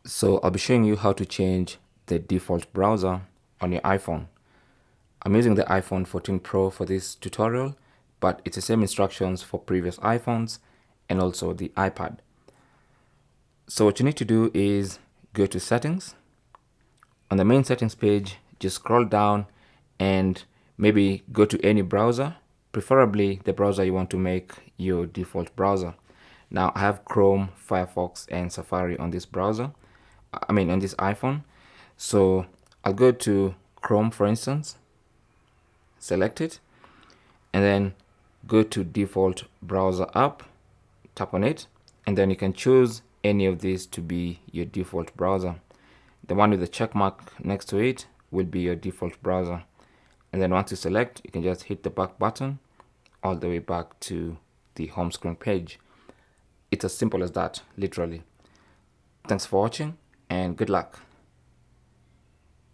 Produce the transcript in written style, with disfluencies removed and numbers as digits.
So I'll be showing you how to change the default browser on your iPhone. I'm using the iPhone 14 Pro for this tutorial, but it's the same instructions for previous iPhones and also the iPad. So what you need to do is go to settings. On the main settings page, just scroll down and maybe go to any browser, preferably the browser you want to make your default browser. Now I have Chrome, Firefox and Safari on this browser. On this iPhone. So I'll go to Chrome, for instance, select it, and then go to default browser app, tap on it, and then you can choose any of these to be your default browser. The one with the check mark next to it will be your default browser. And then once you select, you can just hit the back button all the way back to the home screen page. It's as simple as that, literally. Thanks for watching and good luck.